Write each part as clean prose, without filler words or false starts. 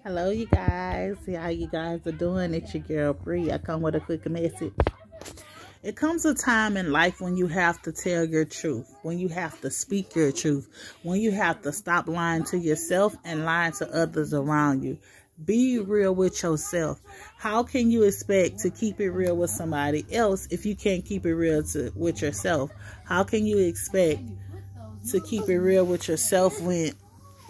Hello, you guys. See how you guys are doing? It's your girl Bree. I come with a quick message. It comes a time in life when you have to tell your truth, when you have to speak your truth, when you have to stop lying to yourself and lying to others around you. Be real with yourself. How can you expect to keep it real with somebody else if you can't keep it real with yourself? How can you expect to keep it real with yourself when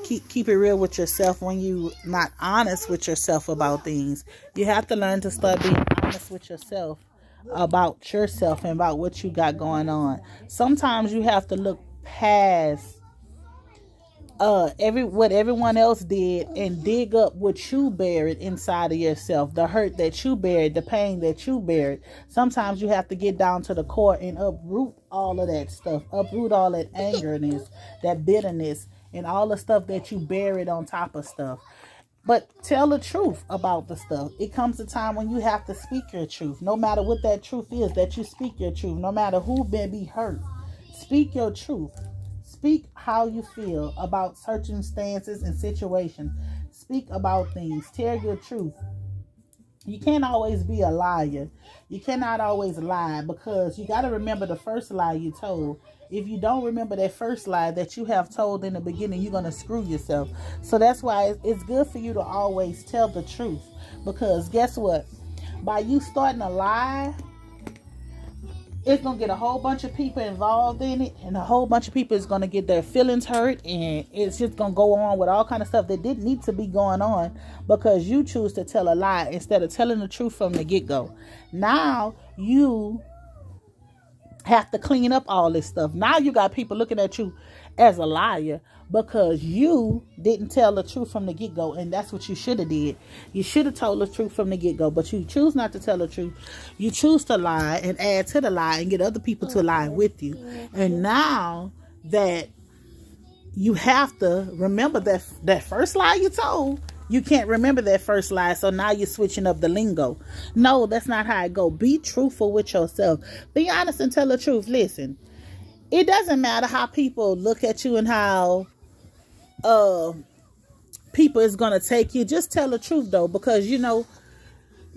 keep it real with yourself when you not honest with yourself about things? You have to learn to start being honest with yourself and about what you got going on. Sometimes you have to look past what everyone else did and dig up what you buried inside of yourself, the hurt that you buried, the pain that you buried. Sometimes you have to get down to the core and uproot all of that stuff, uproot all that angerness, that bitterness, and all the stuff that you buried on top of stuff. But tell the truth about the stuff. It comes a time when you have to speak your truth. No matter what that truth is, that you speak your truth. No matter who may be hurt, speak your truth. Speak how you feel about circumstances and situations. Speak about things. Tell your truth. You can't always be a liar. You cannot always lie, because you got to remember the first lie you told. If you don't remember that first lie that you have told in the beginning, you're going to screw yourself. So that's why it's good for you to always tell the truth. Because guess what? By you starting a lie, it's going to get a whole bunch of people involved in it. And a whole bunch of people is going to get their feelings hurt. And it's just going to go on with all kind of stuff that didn't need to be going on, because you choose to tell a lie instead of telling the truth from the get-go. Now you have to clean up all this stuff. Now you got people looking at you as a liar because you didn't tell the truth from the get-go, and that's what you should have did. You should have told the truth from the get-go, but you choose not to tell the truth. You choose to lie and add to the lie and get other people to lie with you. And now that you have to remember that first lie you told, you can't remember that first lie, so now you're switching up the lingo. No, that's not how it go. Be truthful with yourself. Be honest and tell the truth. Listen, it doesn't matter how people look at you and how people is going to take you. Just tell the truth, though, because, you know,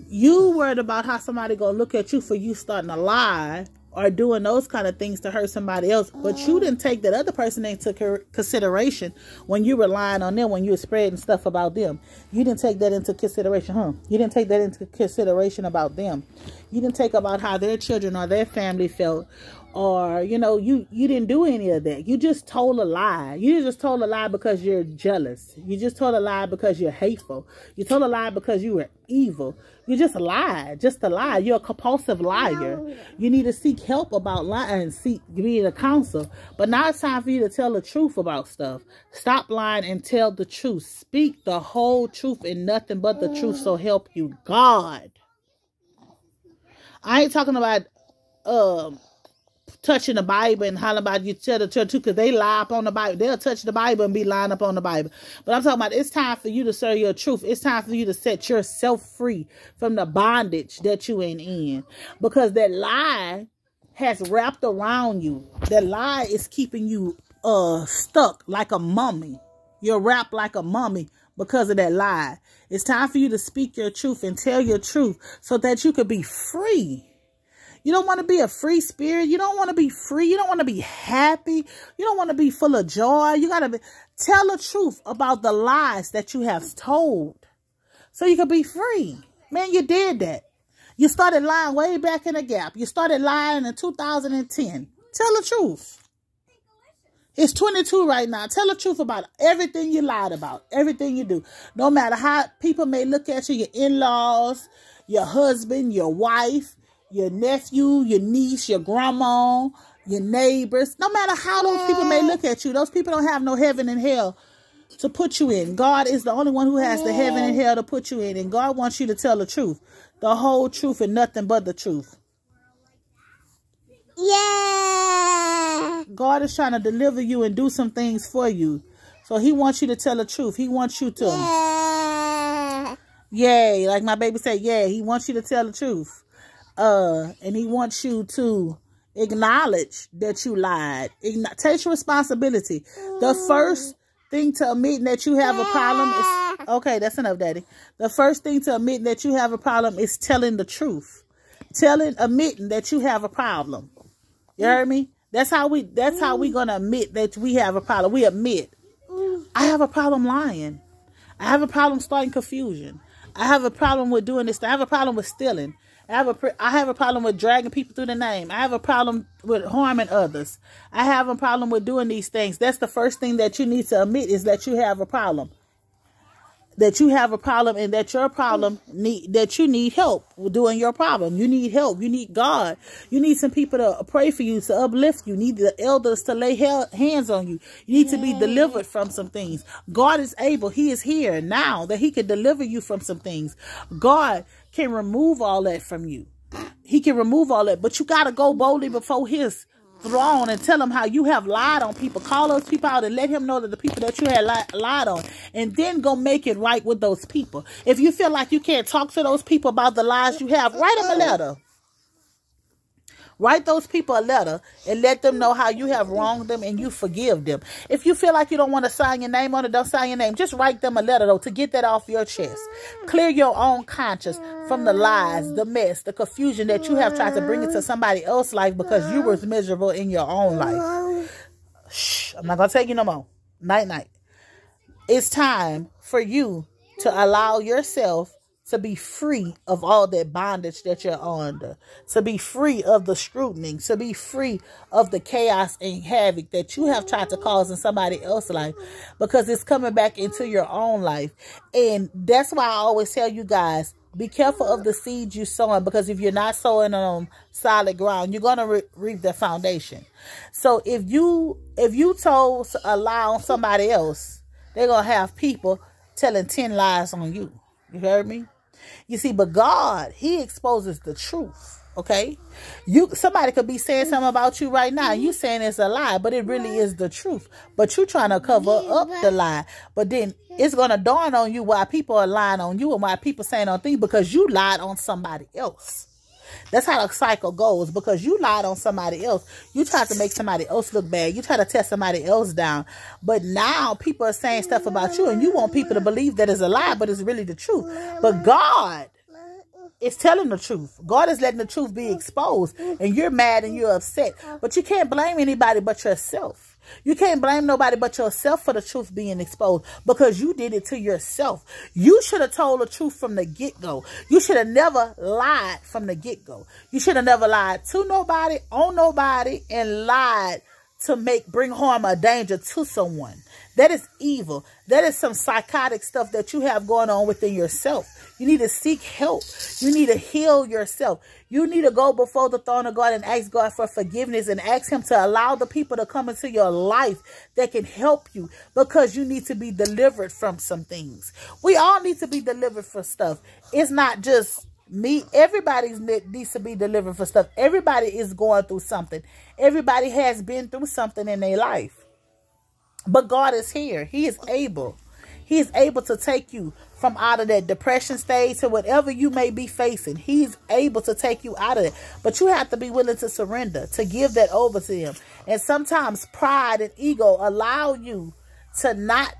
you worried about how somebody going to look at you for you starting a lie or doing those kind of things to hurt somebody else. But you didn't take that other person into consideration when you were relying on them, when you were spreading stuff about them. You didn't take that into consideration, huh? You didn't take that into consideration about them. You didn't take about how their children or their family felt. Or, you know, you didn't do any of that. You just told a lie. You just told a lie because you're jealous. You just told a lie because you're hateful. You told a lie because you were evil. You just lied. Just a lie. You're a compulsive liar. You need to seek help about lying. Seek being a counselor. But now it's time for you to tell the truth about stuff. Stop lying and tell the truth. Speak the whole truth and nothing but the truth, so help you God. I ain't talking about touching the Bible and hollering about you tell the truth too, because they lie up on the Bible. They'll touch the Bible and be lying up on the Bible. But I'm talking about it's time for you to serve your truth. It's time for you to set yourself free from the bondage that you ain't in, because that lie has wrapped around you. That lie is keeping you stuck like a mummy. You're wrapped like a mummy because of that lie. It's time for you to speak your truth and tell your truth so that you could be free. You don't want to be a free spirit. You don't want to be free. You don't want to be happy. You don't want to be full of joy. You got to tell the truth about the lies that you have told so you can be free. Man, you did that. You started lying way back in the gap. You started lying in 2010. Tell the truth. It's 22 right now. Tell the truth about everything you lied about, everything you do. No matter how people may look at you, your in-laws, your husband, your wife, your nephew, your niece, your grandma, your neighbors. No matter how those people may look at you, those people don't have no heaven and hell to put you in. God is the only one who has the heaven and hell to put you in. And God wants you to tell the truth. The whole truth and nothing but the truth. Yeah. God is trying to deliver you and do some things for you. So he wants you to tell the truth. He wants you to. Yeah. Yay. Like my baby said, yeah. He wants you to tell the truth. And he wants you to acknowledge that you lied. Take responsibility. The first thing to admitting that you have a problem is, okay, that's enough, Daddy. The first thing to admitting that you have a problem is telling the truth. Admitting that you have a problem. You heard me? That's how we gonna admit that we have a problem. We admit, I have a problem lying. I have a problem starting confusion. I have a problem with doing this. I have a problem with stealing. I have a problem with dragging people through the name. I have a problem with harming others. I have a problem with doing these things. That's the first thing that you need to admit, is that you have a problem. That you have a problem, and that your problem that you need help with doing your problem. You need help. You need God. You need some people to pray for you, to uplift you. You need the elders to lay hands on you. You need to be delivered from some things. God is able. He is here now that he can deliver you from some things. God can remove all that from you. He can remove all that, but you got to go boldly before his throne and tell him how you have lied on people. Call those people out and let him know that the people that you had lied on, and then go make it right with those people. If you feel like you can't talk to those people about the lies you have, write them a letter. Write those people a letter and let them know how you have wronged them and you forgive them. If you feel like you don't want to sign your name on it, don't sign your name. Just write them a letter, though, to get that off your chest. Clear your own conscience from the lies, the mess, the confusion that you have tried to bring into somebody else's life because you were miserable in your own life. Shh, I'm not going to take you no more. Night, night. It's time for you to allow yourself to be free of all that bondage that you're under, to be free of the scrutiny, to be free of the chaos and havoc that you have tried to cause in somebody else's life, because it's coming back into your own life. And that's why I always tell you guys, be careful of the seeds you're sowing, because if you're not sowing on solid ground, you're going to reap the foundation. So if you told a lie on somebody else, they're going to have people telling 10 lies on you. You heard me? You see, but God, he exposes the truth. Okay? Somebody could be saying something about you right now. You saying it's a lie, but it really is the truth. But you trying to cover up the lie. But then it's going to dawn on you why people are lying on you and why people saying on things, because you lied on somebody else. That's how the cycle goes, because you lied on somebody else. You tried to make somebody else look bad. You try to tear somebody else down. But now people are saying stuff about you, and you want people to believe that it's a lie, but it's really the truth. But God is telling the truth. God is letting the truth be exposed, and you're mad and you're upset. But you can't blame anybody but yourself. You can't blame nobody but yourself for the truth being exposed, because you did it to yourself. You should have told the truth from the get-go. You should have never lied from the get-go. You should have never lied to nobody, on nobody, and lied to bring harm or danger to someone. That is evil. That is some psychotic stuff that you have going on within yourself. You need to seek help. You need to heal yourself. You need to go before the throne of God and ask God for forgiveness, and ask him to allow the people to come into your life that can help you, because you need to be delivered from some things. We all need to be delivered from stuff. It's not just me. Everybody needs to be delivered from stuff. Everybody is going through something. Everybody has been through something in their life. But God is here. He is able. He is able to take you from out of that depression stage to whatever you may be facing. He's able to take you out of it. But you have to be willing to surrender, to give that over to him. And sometimes pride and ego allow you to not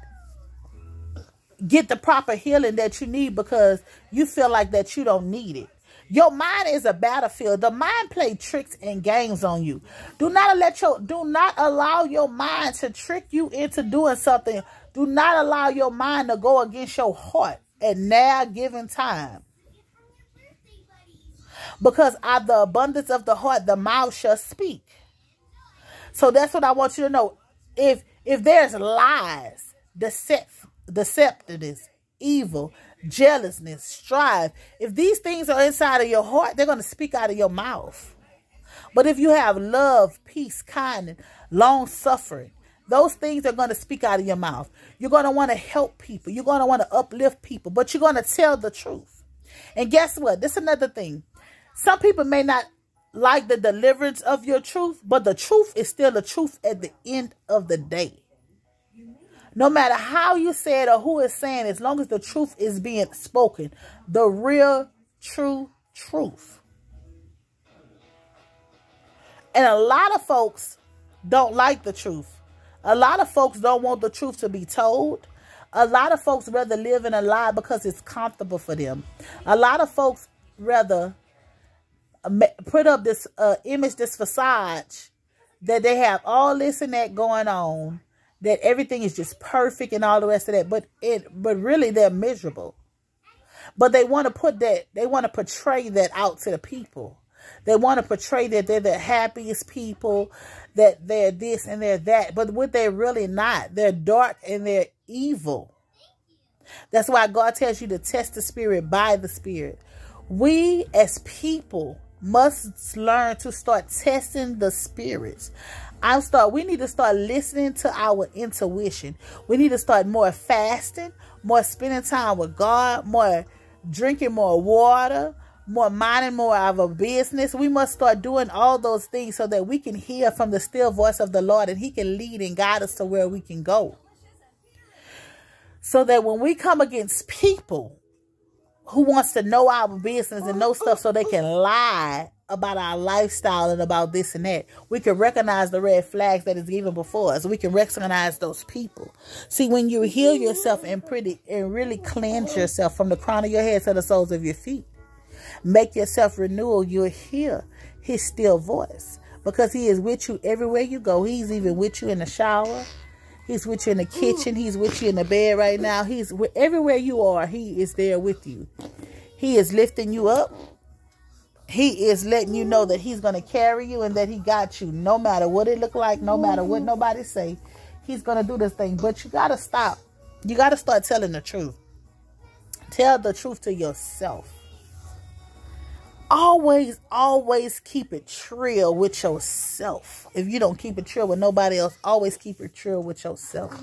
get the proper healing that you need, because you feel like that you don't need it. Your mind is a battlefield. The mind plays tricks and games on you. Do not allow your mind to trick you into doing something. Do not allow your mind to go against your heart at now given time. Because out of the abundance of the heart, the mouth shall speak. So that's what I want you to know. If there's lies, deceptiveness, evil, jealousness, strife, if these things are inside of your heart, they're going to speak out of your mouth. But if you have love, peace, kindness, long suffering, those things are going to speak out of your mouth. You're going to want to help people. You're going to want to uplift people, but you're going to tell the truth. And guess what? This is another thing. Some people may not like the deliverance of your truth, but the truth is still the truth at the end of the day. No matter how you say it or who is saying it, as long as the truth is being spoken, the real, true truth. And a lot of folks don't like the truth. A lot of folks don't want the truth to be told. A lot of folks rather live in a lie because it's comfortable for them. A lot of folks rather put up this image, this facade, that they have all this and that going on, that everything is just perfect and all the rest of that, but really they're miserable. But they want to portray that out to the people. They want to portray that they're the happiest people, that they're this and they're that. But what they're really not, they're dark and they're evil. That's why God tells you to test the spirit by the spirit. We as people must learn to start testing the spirits. We need to start listening to our intuition. We need to start more fasting, more spending time with God, more drinking more water, more minding more of a business. We must start doing all those things so that we can hear from the still voice of the Lord, and he can lead and guide us to where we can go. So that when we come against people who wants to know our business and know stuff so they can lie about our lifestyle and about this and that, we can recognize the red flags that is even before us. We can recognize those people. See, when you heal yourself and really cleanse yourself from the crown of your head to the soles of your feet, make yourself renewal, you'll hear his still voice, because he is with you everywhere you go. He's even with you in the shower. He's with you in the kitchen. He's with you in the bed right now. He's everywhere you are. He is there with you. He is lifting you up. He is letting you know that he's going to carry you and that he got you. No matter what it look like, no matter what nobody say, he's going to do this thing. But you got to stop. You got to start telling the truth. Tell the truth to yourself. Always, always keep it trill with yourself. If you don't keep it trill with nobody else, always keep it trill with yourself.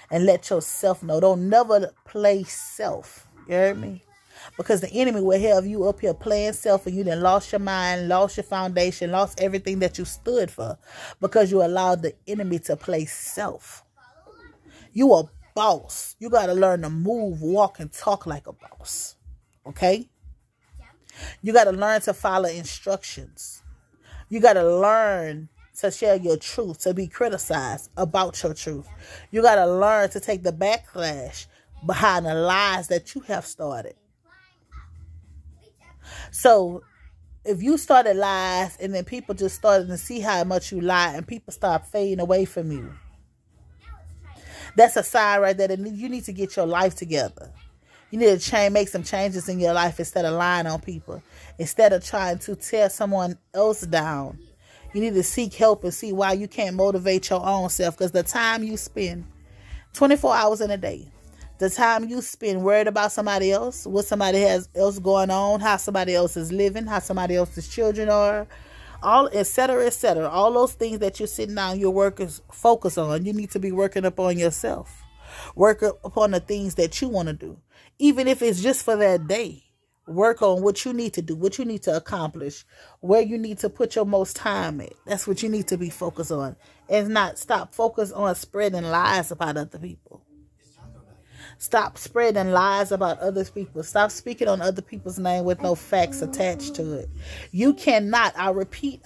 And let yourself know. Don't never play self. You heard me? Because the enemy will have you up here playing self, and you done lost your mind, lost your foundation, lost everything that you stood for, because you allowed the enemy to play self. You a boss. You got to learn to move, walk, and talk like a boss. Okay? You got to learn to follow instructions. You got to learn to share your truth, to be criticized about your truth. You got to learn to take the backlash behind the lies that you have started. So if you started lies and then people just started to see how much you lie and people start fading away from you, that's a sign right there that you need to get your life together. You need to make some changes in your life instead of lying on people. Instead of trying to tear someone else down, you need to seek help and see why you can't motivate your own self. Because the time you spend, 24 hours in a day, the time you spend worried about somebody else, what somebody else going on, how somebody else is living, how somebody else's children are, all, et cetera, et cetera. All those things that you're sitting down, your workers focus on. You need to be working upon yourself. Work upon the things that you want to do. Even if it's just for that day. Work on what you need to do, what you need to accomplish, where you need to put your most time at. That's what you need to be focused on. And not stop focused on spreading lies about other people. Stop spreading lies about other people. Stop speaking on other people's name with no facts attached to it. You cannot, I repeat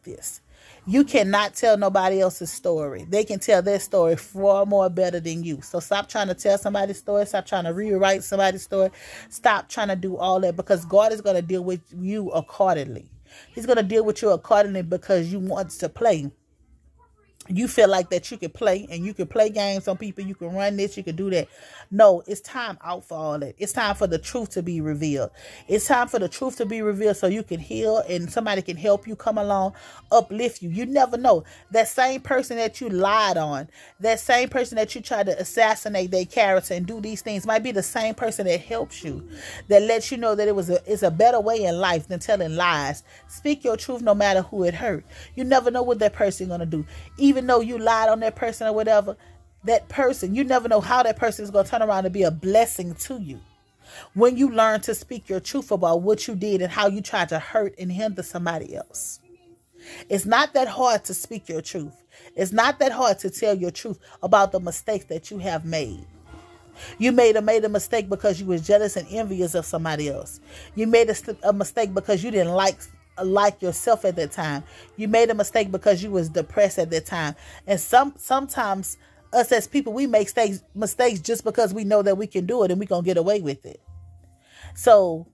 this. You cannot tell nobody else's story. They can tell their story far more better than you. So stop trying to tell somebody's story. Stop trying to rewrite somebody's story. Stop trying to do all that, because God is going to deal with you accordingly. He's going to deal with you accordingly because you want to play. You feel like that you can play and you can play games on people. You can run this, you can do that. No, it's time out for all that. It's time for the truth to be revealed. It's time for the truth to be revealed so you can heal and somebody can help you, come along, uplift you. You never know. That same person that you lied on, that same person that you tried to assassinate their character and do these things might be the same person that helps you, that lets you know that it's a better way in life than telling lies. Speak your truth no matter who it hurt. You never know what that person is going to do. Even though you lied on that person or whatever, that person, you never know how that person is going to turn around and be a blessing to you. When you learn to speak your truth about what you did and how you tried to hurt and hinder somebody else. It's not that hard to speak your truth. It's not that hard to tell your truth about the mistakes that you have made. You made a mistake because you was jealous and envious of somebody else. You made a mistake because you didn't like like yourself at that time. You made a mistake because you was depressed at that time. And sometimes us as people, we make mistakes just because we know that we can do it and we're going to get away with it. So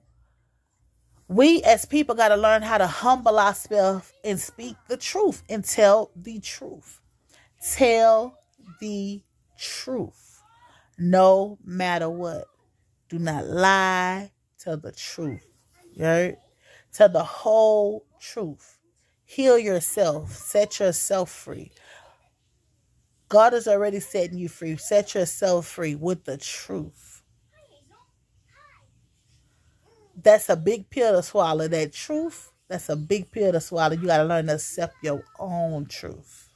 we as people got to learn how to humble ourselves and speak the truth and tell the truth. Tell the truth. No matter what. Do not lie. Tell the truth. Right? Tell the whole truth. Heal yourself. Set yourself free. God is already setting you free. Set yourself free with the truth. That's a big pill to swallow. That truth, that's a big pill to swallow. You got to learn to accept your own truth.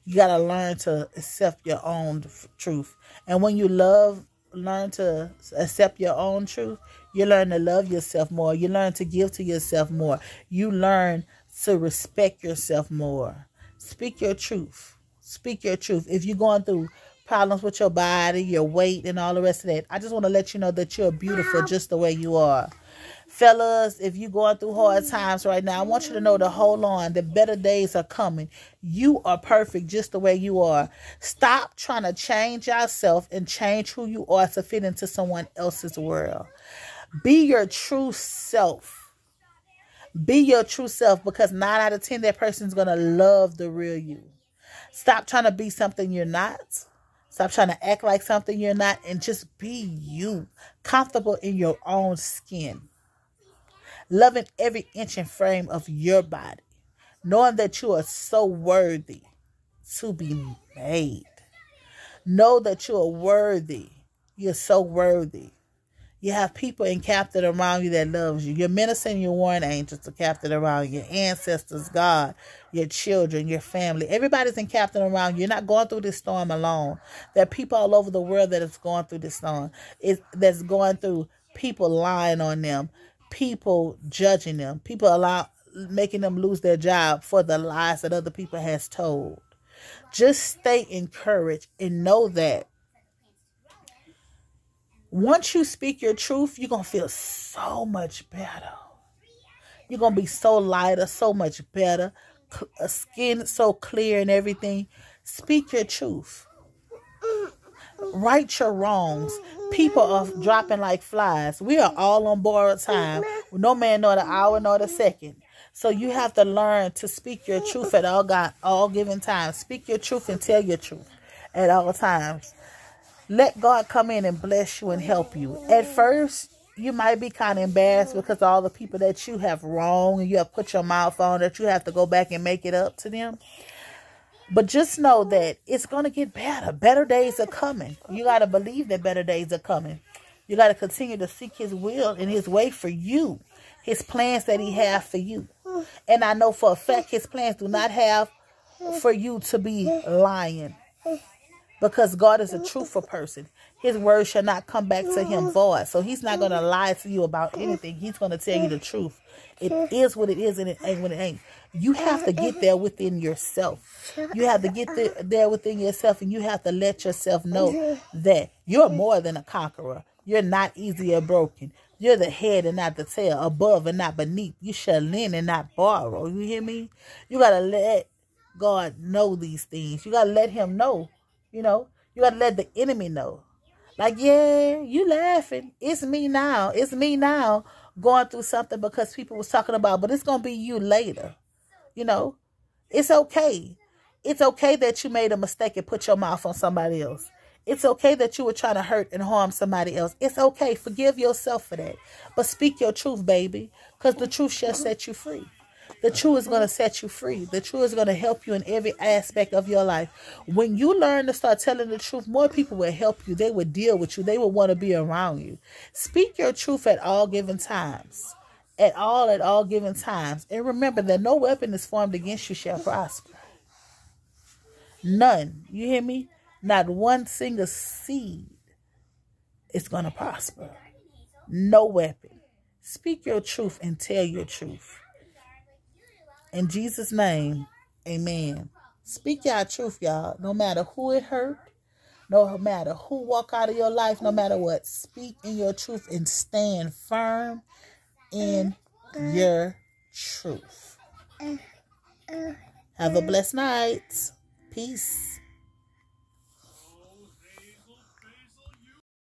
You got to learn to accept your own truth. And when you learn to accept your own truth, you learn to love yourself more. You learn to give to yourself more. You learn to respect yourself more. Speak your truth. Speak your truth. If you're going through problems with your body, your weight, and all the rest of that, I just want to let you know that you're beautiful just the way you are. Fellas, if you're going through hard times right now, I want you to know to hold on. The better days are coming. You are perfect just the way you are. Stop trying to change yourself and change who you are to fit into someone else's world. Be your true self. Be your true self, because 9 out of 10, that person's going to love the real you. Stop trying to be something you're not. Stop trying to act like something you're not, and just be you. Comfortable in your own skin. Loving every inch and frame of your body. Knowing that you are so worthy to be made. Know that you are worthy. You're so worthy. You have people encamped around you that loves you. Your minister and your warring angels are captured around you. Your ancestors, God, your children, your family. Everybody's encamped around you. You're not going through this storm alone. There are people all over the world that is going through this storm. That's going through people lying on them. People judging them. People making them lose their job for the lies that other people has told. Just stay encouraged and know that once you speak your truth, you're going to feel so much better. You're going to be so lighter, so much better. Skin so clear and everything. Speak your truth. Right your wrongs. People are dropping like flies. We are all on borrowed time. No man nor the hour nor the second. So you have to learn to speak your truth at all given times. Speak your truth and tell your truth at all times. Let God come in and bless you and help you. At first, you might be kind of embarrassed because all the people that you have wronged and you have put your mouth on, that you have to go back and make it up to them. But just know that it's going to get better. Better days are coming. You got to believe that better days are coming. You got to continue to seek his will and his way for you. His plans that he has for you. And I know for a fact his plans do not have for you to be lying. Because God is a truthful person. His word shall not come back to him void. So he's not going to lie to you about anything. He's going to tell you the truth. It is what it is and it ain't what it ain't. You have to get there within yourself. You have to get there within yourself, and you have to let yourself know that you're more than a conqueror. You're not easy or broken. You're the head and not the tail, above and not beneath. You shall lend and not borrow. You hear me? You got to let God know these things. You got to let him know. You know, you got to let the enemy know. Like, yeah, you laughing. It's me now. It's me now going through something because people was talking about, but it's going to be you later. You know, it's okay. It's okay that you made a mistake and put your mouth on somebody else. It's okay that you were trying to hurt and harm somebody else. It's okay. Forgive yourself for that. But speak your truth, baby, because the truth shall set you free. The truth is going to set you free. The truth is going to help you in every aspect of your life. When you learn to start telling the truth, more people will help you. They will deal with you. They will want to be around you. Speak your truth at all given times. At all given times. And remember that no weapon is formed against you shall prosper. None. You hear me? Not one single seed is going to prosper. No weapon. Speak your truth and tell your truth. In Jesus' name, amen. Speak your truth, y'all. No matter who it hurt, no matter who walk out of your life, no matter what. Speak in your truth and stand firm in your truth. Have a blessed night. Peace.